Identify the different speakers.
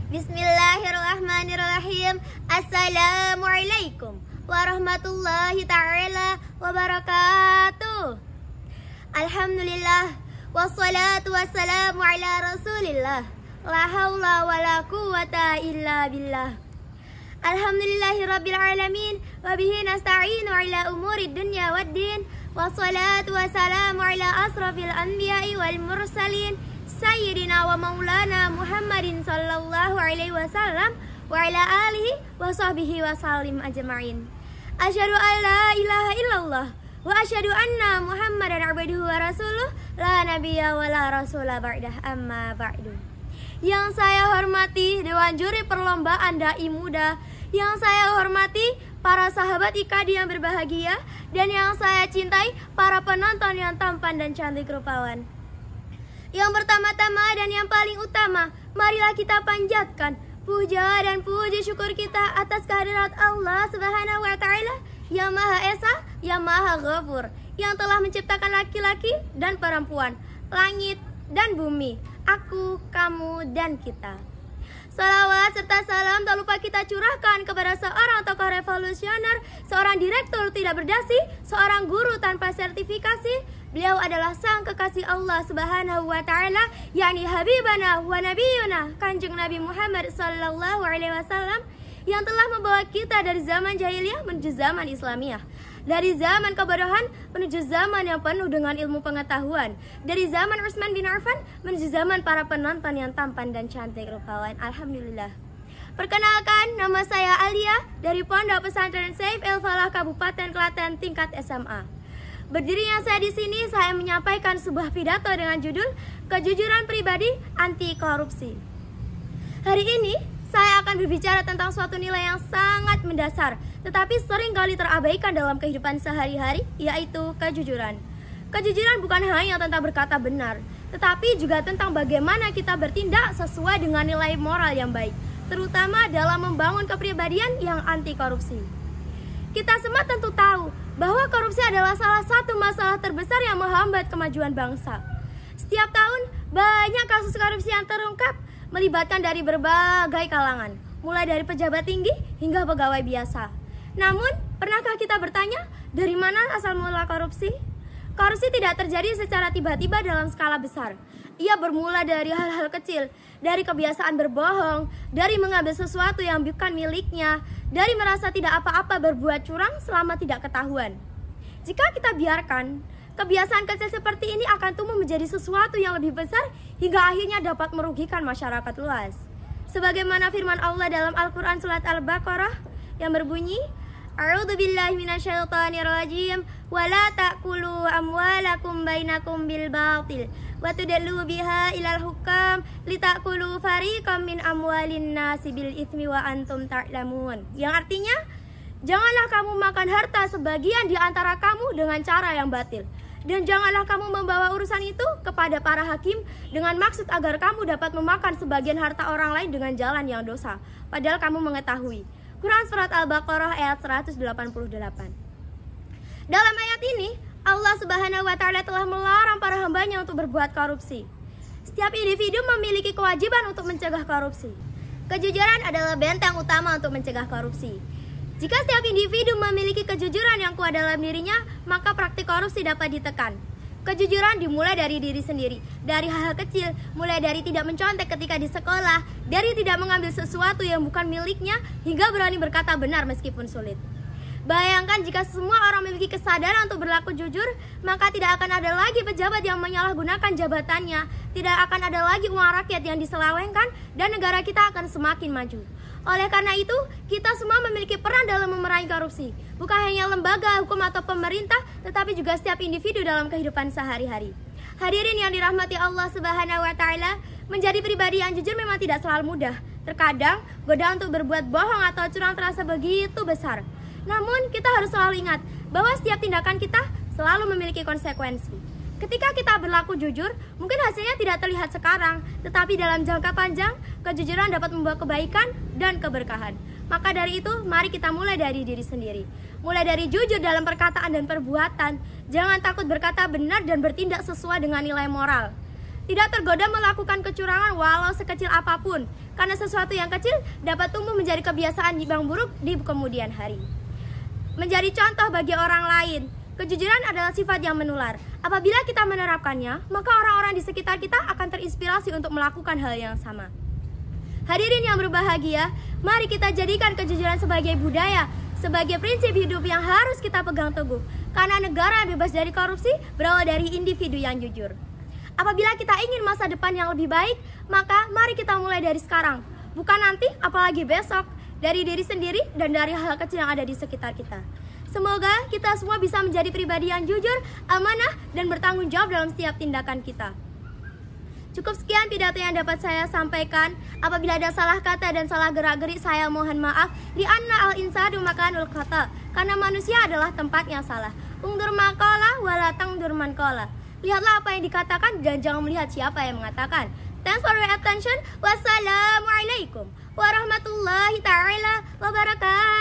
Speaker 1: Bismillahirrahmanirrahim. Assalamualaikum warahmatullahi ta'ala wabarakatuh. Alhamdulillah, wassalatu wassalamu ala rasulillah, la hawla wa la quwata illa billah. Alhamdulillahi rabbil alamin, wabihi nasta'inu ala umuri dunya waddin, wassalatu wassalamu ala asrafil anbiya'i wal mursalin, Sayyidina wa maulana Muhammadin sallallahu alaihi wasallam wa ala alihi wa sahbihi wa salim ajma'in. Asyhadu an la ilaha illallah wa asyhadu anna Muhammadan abduhu wa rasuluh, la nabiyya wa la rasula ba'dah, amma ba'du. Yang saya hormati Dewan Juri Perlombaan Dai Muda, yang saya hormati para sahabat IKADI yang berbahagia, dan yang saya cintai para penonton yang tampan dan cantik rupawan. Yang pertama-tama dan yang paling utama, marilah kita panjatkan puja dan puji syukur kita atas kehadirat Allah Subhanahu wa Ta'ala yang Maha Esa, yang Maha Ghafur, yang telah menciptakan laki-laki dan perempuan, langit dan bumi, aku, kamu, dan kita. Salawat serta salam tak lupa kita curahkan kepada seorang tokoh revolusioner, seorang direktur tidak berdasi, seorang guru tanpa sertifikasi. Beliau adalah sang kekasih Allah Subhanahu wa Ta'ala, yakni Habibana wa Nabiyuna, Kanjeng Nabi Muhammad sallallahu alaihi wasallam, yang telah membawa kita dari zaman jahiliyah menuju zaman Islamiyah, dari zaman kebodohan menuju zaman yang penuh dengan ilmu pengetahuan, dari zaman Utsman bin Affan menuju zaman para penonton yang tampan dan cantik rupawan. Alhamdulillah. Perkenalkan, nama saya Alia dari Pondok Pesantren Saif El Falah Kabupaten Klaten tingkat SMA. Berdirinya saya di sini, saya menyampaikan sebuah pidato dengan judul Kejujuran Pribadi Anti Korupsi. Hari ini saya akan berbicara tentang suatu nilai yang sangat mendasar, tetapi sering kali terabaikan dalam kehidupan sehari-hari, yaitu kejujuran. Kejujuran bukan hanya tentang berkata benar, tetapi juga tentang bagaimana kita bertindak sesuai dengan nilai moral yang baik, terutama dalam membangun kepribadian yang anti korupsi. Kita semua tentu tahu bahwa korupsi adalah salah satu masalah terbesar yang menghambat kemajuan bangsa. Setiap tahun banyak kasus korupsi yang terungkap, melibatkan dari berbagai kalangan, mulai dari pejabat tinggi hingga pegawai biasa. Namun, pernahkah kita bertanya, dari mana asal mula korupsi? Korupsi tidak terjadi secara tiba-tiba dalam skala besar. Ia bermula dari hal-hal kecil, dari kebiasaan berbohong, dari mengambil sesuatu yang bukan miliknya, dari merasa tidak apa-apa berbuat curang selama tidak ketahuan. Jika kita biarkan, kebiasaan kecil seperti ini akan tumbuh menjadi sesuatu yang lebih besar hingga akhirnya dapat merugikan masyarakat luas. Sebagaimana firman Allah dalam Al-Quran surat Al-Baqarah yang berbunyi, A'udzubillahi minasyaitonirrajim, wa la ta'kulu amwalakum bainakum bil batil wa tudallu biha ilal hukam litakulu fariqam min amwalin nasi bil itsmi wa antum ta'lamun. Yang artinya, janganlah kamu makan harta sebagian di antara kamu dengan cara yang batil, dan janganlah kamu membawa urusan itu kepada para hakim dengan maksud agar kamu dapat memakan sebagian harta orang lain dengan jalan yang dosa, padahal kamu mengetahui. Quran Surat Al-Baqarah ayat 188. Dalam ayat ini, Allah Subhanahu wa Ta'ala telah melarang para hambanya untuk berbuat korupsi. Setiap individu memiliki kewajiban untuk mencegah korupsi. Kejujuran adalah benteng utama untuk mencegah korupsi. Jika setiap individu memiliki kejujuran yang kuat dalam dirinya, maka praktik korupsi dapat ditekan. Kejujuran dimulai dari diri sendiri, dari hal-hal kecil, mulai dari tidak mencontek ketika di sekolah, dari tidak mengambil sesuatu yang bukan miliknya, hingga berani berkata benar meskipun sulit. Bayangkan jika semua orang memiliki kesadaran untuk berlaku jujur, maka tidak akan ada lagi pejabat yang menyalahgunakan jabatannya, tidak akan ada lagi uang rakyat yang diselewengkan, dan negara kita akan semakin maju. Oleh karena itu, kita semua memiliki peran dalam memerangi korupsi. Bukan hanya lembaga, hukum, atau pemerintah, tetapi juga setiap individu dalam kehidupan sehari-hari. Hadirin yang dirahmati Allah Subhanahu wa Ta'ala, menjadi pribadi yang jujur memang tidak selalu mudah. Terkadang, godaan untuk berbuat bohong atau curang terasa begitu besar. Namun, kita harus selalu ingat bahwa setiap tindakan kita selalu memiliki konsekuensi. Ketika kita berlaku jujur, mungkin hasilnya tidak terlihat sekarang, tetapi dalam jangka panjang, kejujuran dapat membawa kebaikan dan keberkahan. Maka dari itu, mari kita mulai dari diri sendiri. Mulai dari jujur dalam perkataan dan perbuatan. Jangan takut berkata benar dan bertindak sesuai dengan nilai moral. Tidak tergoda melakukan kecurangan walau sekecil apapun, karena sesuatu yang kecil dapat tumbuh menjadi kebiasaan yang buruk di kemudian hari. Menjadi contoh bagi orang lain. Kejujuran adalah sifat yang menular. Apabila kita menerapkannya, maka orang-orang di sekitar kita akan terinspirasi untuk melakukan hal yang sama. Hadirin yang berbahagia, mari kita jadikan kejujuran sebagai budaya, sebagai prinsip hidup yang harus kita pegang teguh. Karena negara yang bebas dari korupsi berawal dari individu yang jujur. Apabila kita ingin masa depan yang lebih baik, maka mari kita mulai dari sekarang. Bukan nanti, apalagi besok. Dari diri sendiri dan dari hal kecil yang ada di sekitar kita. Semoga kita semua bisa menjadi pribadi yang jujur, amanah, dan bertanggung jawab dalam setiap tindakan kita. Cukup sekian pidato yang dapat saya sampaikan. Apabila ada salah kata dan salah gerak-gerik, saya mohon maaf. Li'anna al-insanu makanul khata. Karena manusia adalah tempat yang salah. Ungdur maqala wala tangdur man qala. Lihatlah apa yang dikatakan dan jangan melihat siapa yang mengatakan. Thanks for your attention. Wassalamualaikum warahmatullahi ta'ala wabarakatuh.